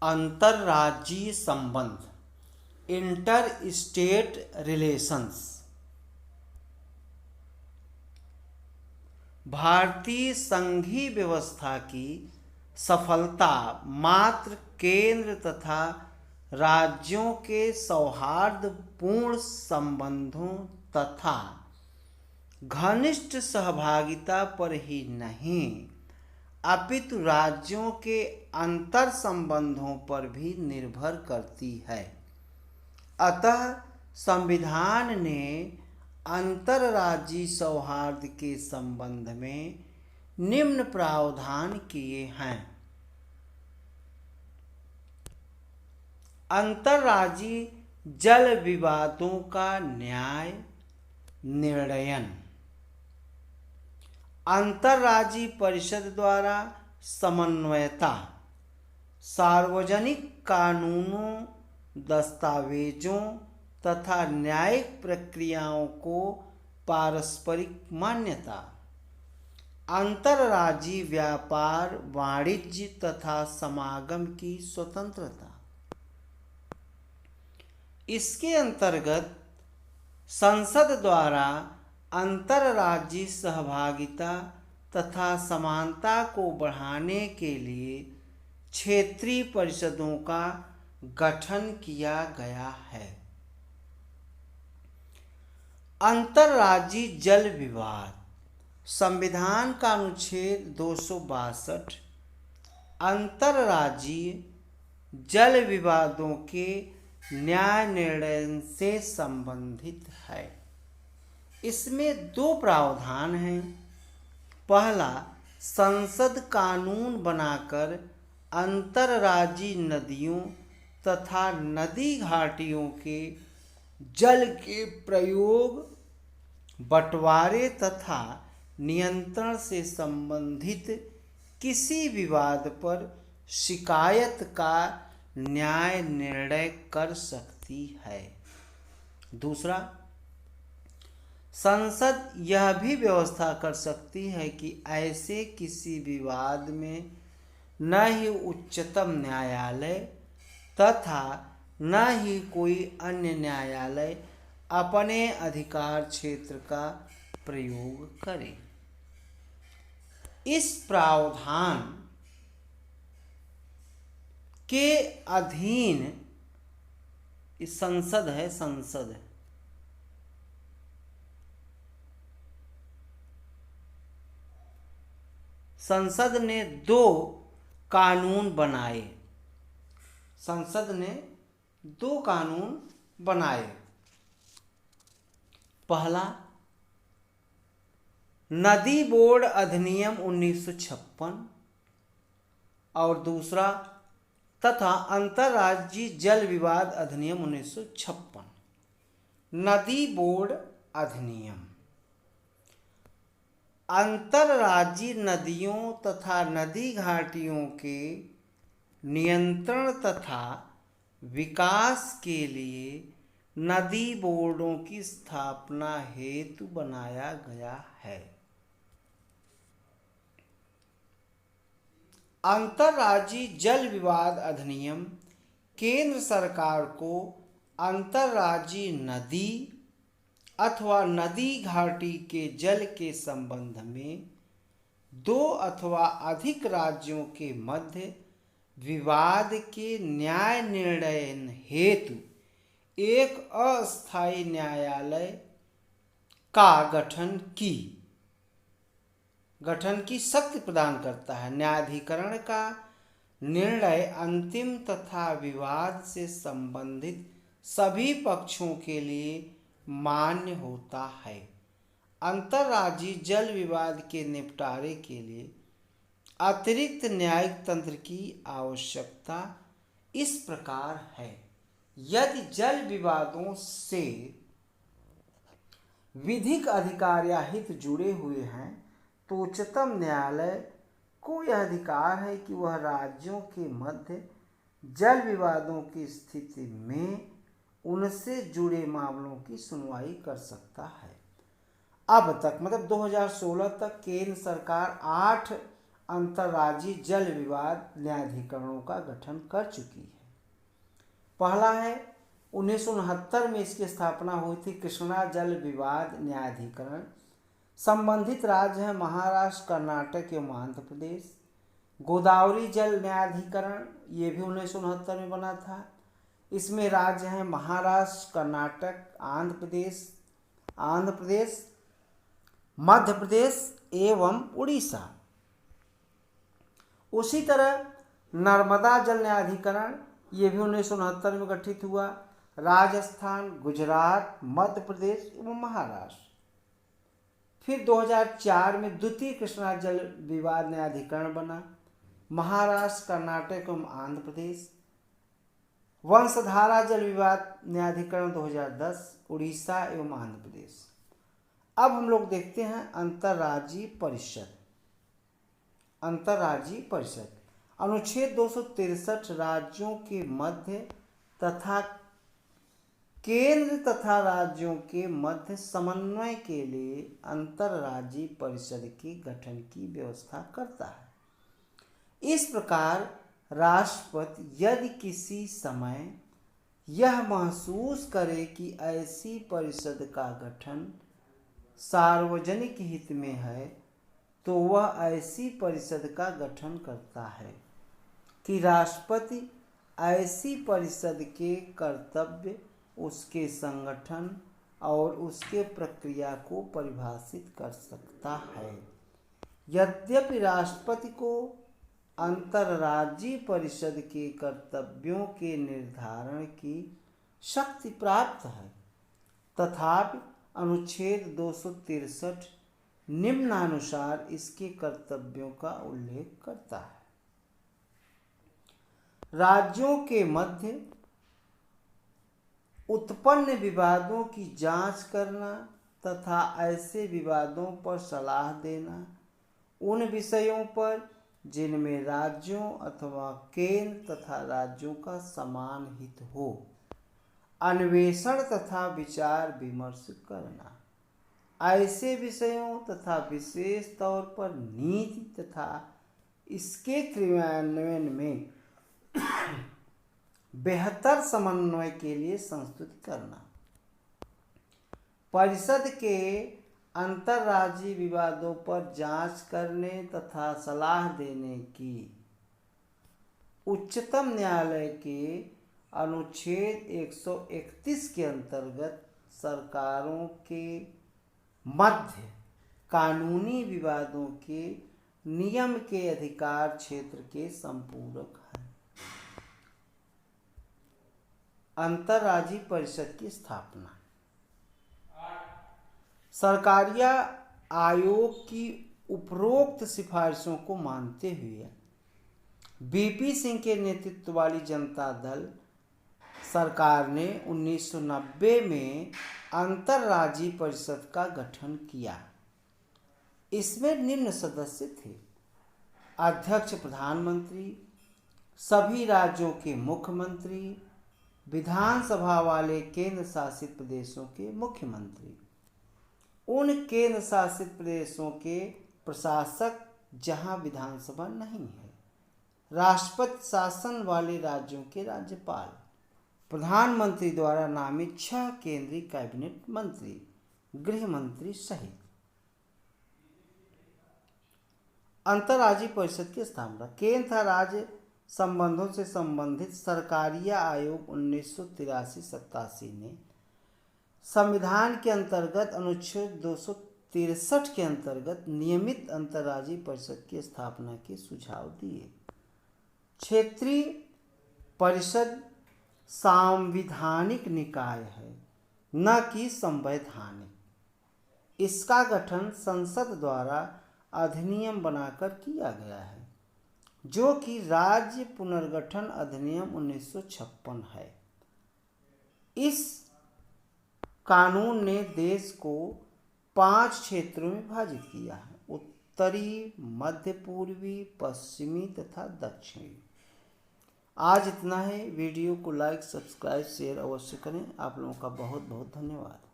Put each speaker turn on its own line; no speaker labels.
अंतर्राज्यीय संबंध, inter state relations. भारतीय संघीय व्यवस्था की सफलता मात्र केंद्र तथा राज्यों के सौहार्दपूर्ण संबंधों तथा घनिष्ठ सहभागिता पर ही नहीं अपितु राज्यों के अंतर संबंधों पर भी निर्भर करती है। अतः संविधान ने अंतर्राज्यीय सौहार्द के संबंध में निम्न प्रावधान किए हैं। अंतर्राज्यीय जल विवादों का न्याय निर्णयन। अंतर्राज्यीय परिषद द्वारा समन्वयता सार्वजनिक कानूनों, दस्तावेजों तथा न्यायिक प्रक्रियाओं को पारस्परिक मान्यता। अंतर्राज्यीय व्यापार, वाणिज्य तथा समागम की स्वतंत्रता। इसके अंतर्गत संसद द्वारा अंतर्राज्यीय सहभागिता तथा समानता को बढ़ाने के लिए क्षेत्रीय परिषदों का गठन किया गया है। अंतर्राज्यीय जल विवाद। संविधान का अनुच्छेद 262 अंतर्राज्यीय जल विवादों के न्याय निर्णय से संबंधित है। इसमें दो प्रावधान हैं। पहला, संसद कानून बनाकर अंतर्राज्यीय नदियों तथा नदी घाटियों के जल के प्रयोग, बंटवारे तथा नियंत्रण से संबंधित किसी विवाद पर शिकायत का न्याय निर्णय कर सकती है। दूसरा, संसद यह भी व्यवस्था कर सकती है कि ऐसे किसी विवाद में न ही उच्चतम न्यायालय तथा न ही कोई अन्य न्यायालय अपने अधिकार क्षेत्र का प्रयोग करे। इस प्रावधान के अधीन संसद है। संसद ने दो कानून बनाए। पहला, नदी बोर्ड अधिनियम 1956 और दूसरा तथा अंतर्राज्यीय जल विवाद अधिनियम 1956। नदी बोर्ड अधिनियम अंतर्राज्यीय नदियों तथा नदी घाटियों के नियंत्रण तथा विकास के लिए नदी बोर्डों की स्थापना हेतु बनाया गया है। अंतर्राज्यीय जल विवाद अधिनियम केंद्र सरकार को अंतर्राज्यीय नदी अथवा नदी घाटी के जल के संबंध में दो अथवा अधिक राज्यों के मध्य विवाद के न्याय निर्णय हेतु एक अस्थायी न्यायालय का गठन की शक्ति प्रदान करता है। न्यायाधिकरण का निर्णय अंतिम तथा विवाद से संबंधित सभी पक्षों के लिए मान्य होता है। अंतर्राज्यीय जल विवाद के निपटारे के लिए अतिरिक्त न्यायिक तंत्र की आवश्यकता इस प्रकार है। यदि जल विवादों से विधिक अधिकार या हित जुड़े हुए हैं तो उच्चतम न्यायालय को यह अधिकार है कि वह राज्यों के मध्य जल विवादों की स्थिति में उनसे जुड़े मामलों की सुनवाई कर सकता है। अब तक मतलब 2016 तक केंद्र सरकार 8 अंतर्राज्यीय जल विवाद न्यायाधिकरणों का गठन कर चुकी है। पहला है 1969 में इसकी स्थापना हुई थी, कृष्णा जल विवाद न्यायाधिकरण। संबंधित राज्य है महाराष्ट्र, कर्नाटक एवं आंध्र प्रदेश। गोदावरी जल न्यायाधिकरण, ये भी 1969 में बना था। इसमें राज्य हैं महाराष्ट्र, कर्नाटक, आंध्र प्रदेश, मध्य प्रदेश एवं उड़ीसा। उसी तरह नर्मदा जल न्यायाधिकरण, ये भी 1969 में गठित हुआ। राजस्थान, गुजरात, मध्य प्रदेश एवं महाराष्ट्र। फिर 2004 में द्वितीय कृष्णा जल विवाद न्यायाधिकरण बना, महाराष्ट्र, कर्नाटक एवं आंध्र प्रदेश। वंशधारा जल विवाद न्यायाधिकरण 2010, उड़ीसा एवं आंध्र प्रदेश। अब हम लोग देखते हैं अंतर्राज्यीय परिषद। अनुच्छेद 263 राज्यों के मध्य तथा केंद्र तथा राज्यों के मध्य समन्वय के लिए अंतर्राज्यीय परिषद के गठन की व्यवस्था करता है। इस प्रकार राष्ट्रपति यदि किसी समय यह महसूस करे कि ऐसी परिषद का गठन सार्वजनिक हित में है, तो वह ऐसी परिषद का गठन करता है। कि राष्ट्रपति ऐसी परिषद के कर्तव्य, उसके संगठन और उसके प्रक्रिया को परिभाषित कर सकता है। यद्यपि राष्ट्रपति को अंतर्राज्यीय परिषद के कर्तव्यों के निर्धारण की शक्ति प्राप्त है, तथापि अनुच्छेद 263 निम्नानुसार इसके कर्तव्यों का उल्लेख करता है। राज्यों के मध्य उत्पन्न विवादों की जांच करना तथा ऐसे विवादों पर सलाह देना, उन विषयों पर जिनमें राज्यों अथवा केंद्र तथा राज्यों का समान हित हो, अन्वेषण तथा विचार विमर्श करना, ऐसे विषयों तथा विशेष तौर पर नीति तथा इसके क्रियान्वयन में बेहतर समन्वय के लिए संस्तुति करना, परिषद के अंतर्राज्यीय विवादों पर जांच करने तथा सलाह देने की उच्चतम न्यायालय के अनुच्छेद 131 के अंतर्गत सरकारों के मध्य कानूनी विवादों के नियम के अधिकार क्षेत्र के संपूरक है। अंतर्राज्यीय परिषद की स्थापना। सरकारिया आयोग की उपरोक्त सिफारिशों को मानते हुए बीपी सिंह के नेतृत्व वाली जनता दल सरकार ने 1990 में अंतर्राज्यीय परिषद का गठन किया। इसमें निम्न सदस्य थे: अध्यक्ष प्रधानमंत्री, सभी राज्यों के मुख्यमंत्री, विधानसभा वाले केंद्र शासित प्रदेशों के मुख्यमंत्री, उन केंद्र शासित प्रदेशों के प्रशासक जहां विधानसभा नहीं है, राष्ट्रपति शासन वाले राज्यों के राज्यपाल, प्रधानमंत्री द्वारा नामित 6 केंद्रीय कैबिनेट मंत्री, गृह मंत्री सहित। अंतर्राज्यीय परिषद की स्थापना। केंद्र तथा राज्य संबंधों से संबंधित सरकारिया आयोग 1983-87 ने संविधान के अंतर्गत अनुच्छेद 263 के अंतर्गत नियमित अंतर्राज्यीय परिषद की स्थापना के सुझाव दिए। क्षेत्रीय परिषद सांविधानिक निकाय है, न कि संवैधानिक। इसका गठन संसद द्वारा अधिनियम बनाकर किया गया है, जो कि राज्य पुनर्गठन अधिनियम 1956 है। इस कानून ने देश को 5 क्षेत्रों में विभाजित किया है: उत्तरी, मध्य पूर्वी, पश्चिमी तथा दक्षिणी। आज इतना है। वीडियो को लाइक, सब्सक्राइब, शेयर अवश्य करें। आप लोगों का बहुत बहुत धन्यवाद।